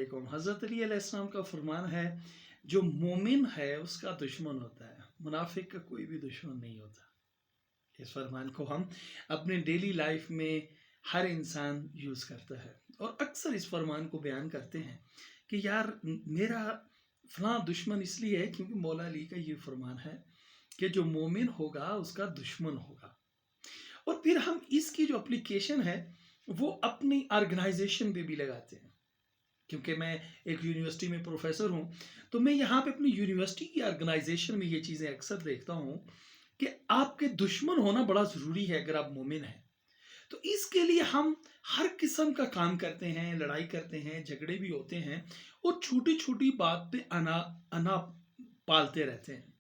वालेकुम। हज़रत अली अलैहिस्सलाम का फरमान है, जो मोमिन है उसका दुश्मन होता है, मुनाफिक का कोई भी दुश्मन नहीं होता। इस फरमान को हम अपने डेली लाइफ में हर इंसान यूज़ करता है और अक्सर इस फरमान को बयान करते हैं कि यार मेरा फलां दुश्मन इसलिए है क्योंकि मौला अली का ये फरमान है कि जो मोमिन होगा उसका दुश्मन होगा। और फिर हम इसकी जो एप्लीकेशन है वो अपनी ऑर्गेनाइजेशन पे भी लगाते हैं। क्योंकि मैं एक यूनिवर्सिटी में प्रोफेसर हूँ, तो मैं यहाँ पे अपनी यूनिवर्सिटी की ऑर्गेनाइजेशन में ये चीज़ें अक्सर देखता हूँ कि आपके दुश्मन होना बड़ा ज़रूरी है अगर आप मोमिन हैं। तो इसके लिए हम हर किस्म का काम करते हैं, लड़ाई करते हैं, झगड़े भी होते हैं और छोटी-छोटी बात पे अना अना पालते रहते हैं।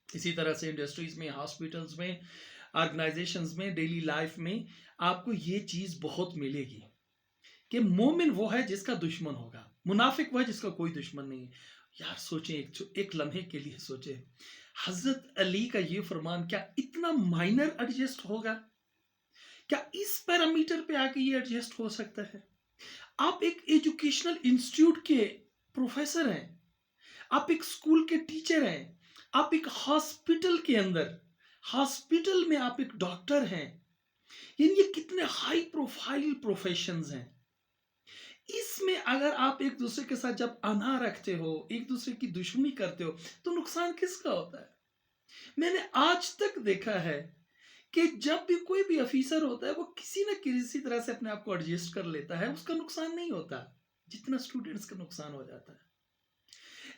इसी तरह से इंडस्ट्रीज़ में, हॉस्पिटल्स में, ऑर्गेनाइजेशंस में, डेली लाइफ में आपको ये चीज़ बहुत मिलेगी कि मोमिन वो है जिसका दुश्मन होगा, मुनाफिक वो है जिसका कोई दुश्मन नहीं है। यार सोचें, एक लम्हे के लिए सोचें, हज़रत अली का ये फरमान क्या इतना माइनर एडजस्ट होगा? क्या इस पैरामीटर पे आके ये एडजस्ट हो सकता है? आप एक एजुकेशनल इंस्टीट्यूट के प्रोफेसर हैं, आप एक स्कूल के टीचर हैं, आप एक हॉस्पिटल के अंदर, हॉस्पिटल में आप एक डॉक्टर हैं। यानी ये कितने हाई प्रोफाइल प्रोफेशंस हैं। इसमें अगर आप एक दूसरे के साथ जब अना रखते हो, एक दूसरे की दुश्मनी करते हो, तो नुकसान किसका होता है? मैंने आज तक देखा है कि जब भी कोई भी ऑफिसर होता है वो किसी न किसी तरह से अपने आप को एडजस्ट कर लेता है, उसका नुकसान नहीं होता जितना स्टूडेंट्स का नुकसान हो जाता है,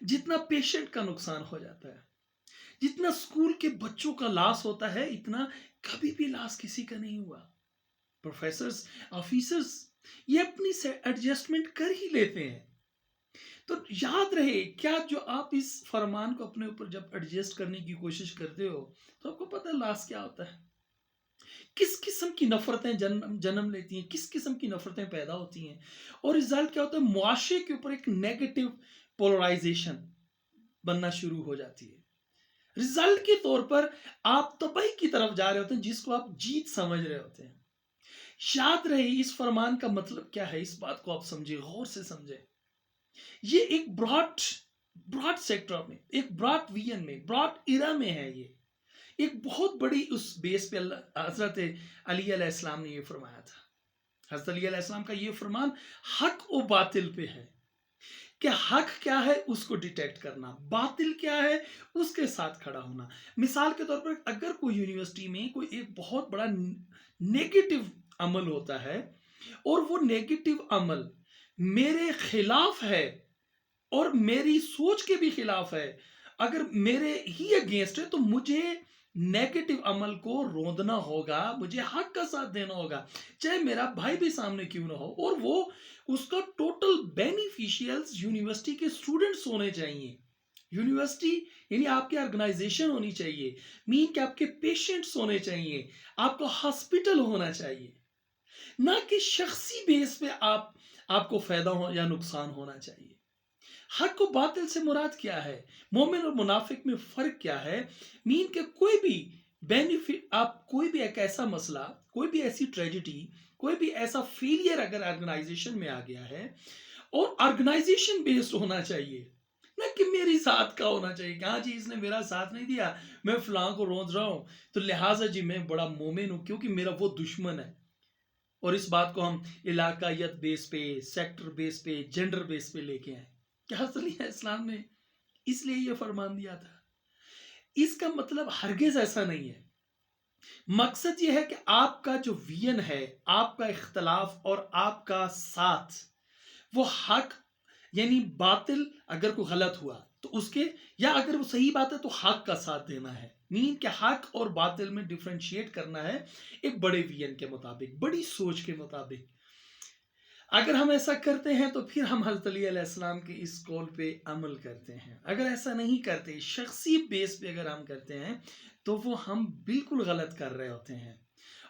जितना पेशेंट का नुकसान हो जाता है, जितना स्कूल के बच्चों का लॉस होता है, इतना कभी भी लॉस किसी का नहीं हुआ। प्रोफेसर्स, ऑफिसर्स ये अपनी से एडजस्टमेंट कर ही लेते हैं। तो याद रहे, क्या जो आप इस फरमान को अपने ऊपर जब एडजस्ट करने की कोशिश करते हो तो आपको पता है लास्ट क्या होता है, किस किस्म की नफरतें जन्म जन्म लेती हैं, किस किस्म की नफरतें पैदा होती हैं और रिजल्ट क्या होता है, मुआशरे के ऊपर एक नेगेटिव पोलराइजेशन बनना शुरू हो जाती है। रिजल्ट के तौर पर आप तबाही की तरफ जा रहे होते हैं जिसको आप जीत समझ रहे होते हैं। याद रहे इस फरमान का मतलब क्या है, इस बात को आप समझे, गौर से समझे। ये एक ब्रॉड ब्रॉड सेक्टर में, एक ब्रॉड विजन में, ब्रॉड इरा में है। ये एक बहुत बड़ी उस बेस पे हजरत अली अलैहिस्सलाम ने ये फरमाया था। हजरत अली अलैहिस्सलाम का ये फरमान हक और बातिल पे है कि हक क्या है उसको डिटेक्ट करना, बातिल क्या है उसके साथ खड़ा होना। मिसाल के तौर पर अगर कोई यूनिवर्सिटी में कोई एक बहुत बड़ा नेगेटिव अमल होता है और वो नेगेटिव अमल मेरे खिलाफ है और मेरी सोच के भी खिलाफ है, अगर मेरे ही अगेंस्ट है, तो मुझे नेगेटिव अमल को रोंदना होगा, मुझे हक का साथ देना होगा, चाहे मेरा भाई भी सामने क्यों ना हो। और वो उसका टोटल बेनिफिशियल्स यूनिवर्सिटी के स्टूडेंट्स होने चाहिए। यूनिवर्सिटी यानी आपकी ऑर्गेनाइजेशन होनी चाहिए, मीन के आपके पेशेंट्स होने चाहिए, आपका हॉस्पिटल होना चाहिए, ना कि शख्सी बेस पे आपको फायदा हो या नुकसान होना चाहिए। हक और बातिल से मुराद क्या है, मोमिन और मुनाफिक में फर्क क्या है, मीन के कोई भी बेनिफिट, आप कोई भी एक ऐसा मसला, कोई भी ऐसी ट्रेजिडी, कोई भी ऐसा फेलियर अगर ऑर्गेनाइजेशन में आ गया है और ऑर्गेनाइजेशन बेस्ड होना चाहिए, ना कि मेरी साथ का होना चाहिए कि हाँ जी इसने मेरा साथ नहीं दिया, मैं फलां को रोज रहा हूं तो लिहाजा जी मैं बड़ा मोमिन हूं क्योंकि मेरा वो दुश्मन है। और इस बात को हम इलाकायत बेस पे, सेक्टर बेस पे, जेंडर बेस पे लेके आए। क्या हज़रत इस्लाम ने इसलिए ये फरमान दिया था? इसका मतलब हरगिज ऐसा नहीं है। मकसद ये है कि आपका जो विजन है, आपका इख्तलाफ और आपका साथ, वो हक यानी बातिल अगर कोई गलत हुआ तो उसके, या अगर वो सही बात है तो हक का साथ देना है। मीन के हक और बातिल में डिफरेंशिएट करना है एक बड़े विजन के मुताबिक, बड़ी सोच के मुताबिक। अगर हम ऐसा करते हैं तो फिर हम हज़रत अली अलैहिस्सलाम के इस कॉल पे अमल करते हैं। अगर ऐसा नहीं करते, शख्सी बेस पे अगर हम करते हैं तो वो हम बिल्कुल गलत कर रहे होते हैं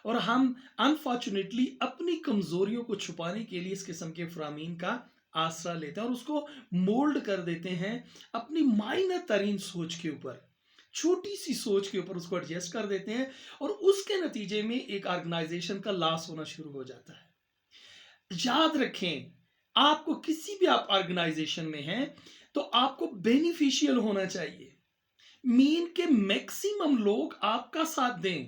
और हम अनफॉर्चुनेटली अपनी कमज़ोरियों को छुपाने के लिए इस किस्म के फरामीन का आसरा लेते हैं और उसको मोल्ड कर देते हैं अपनी माइनर तरीन सोच के ऊपर, छोटी सी सोच के ऊपर उसको एडजस्ट कर देते हैं और उसके नतीजे में एक ऑर्गेनाइजेशन का लॉस होना शुरू हो जाता है। याद रखें, آپ کو کسی بھی آپ آرگنائزیشن میں ہیں تو آپ کو بینیفیشیل ہونا چاہیے، مین کہ میکسیمم لوگ آپ کا ساتھ دیں۔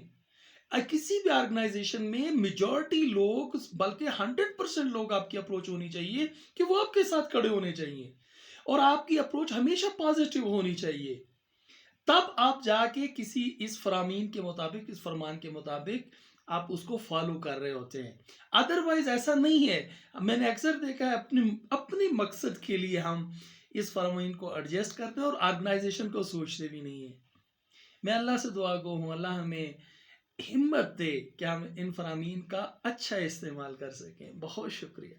کسی بھی آرگنائزیشن میں میجورٹی لوگ بلکہ 100% لوگ آپ کی اپروچ ہونی چاہیے کہ وہ آپ کے ساتھ کھڑے ہونے چاہیے، اور آپ کی اپروچ ہمیشہ پازیٹیو ہونی چاہیے، تب آپ جا کے کسی اس فرامین کے مطابق، اس فرمان کے مطابق آپ اس کو فالو کر رہے ہوتے ہیں۔ ادروائز ایسا نہیں ہے، میں نے اکثر دیکھا ہے اپنی مقصد کے لیے ہم اس فرامین کو ایڈجسٹ کرتے ہیں اور آرگنائزیشن کو سوچتے بھی نہیں ہیں۔ میں اللہ سے دعا گو ہوں اللہ ہمیں ہمت دے کہ ہم ان فرامین کا اچھا استعمال کر سکیں۔ بہت شکریہ۔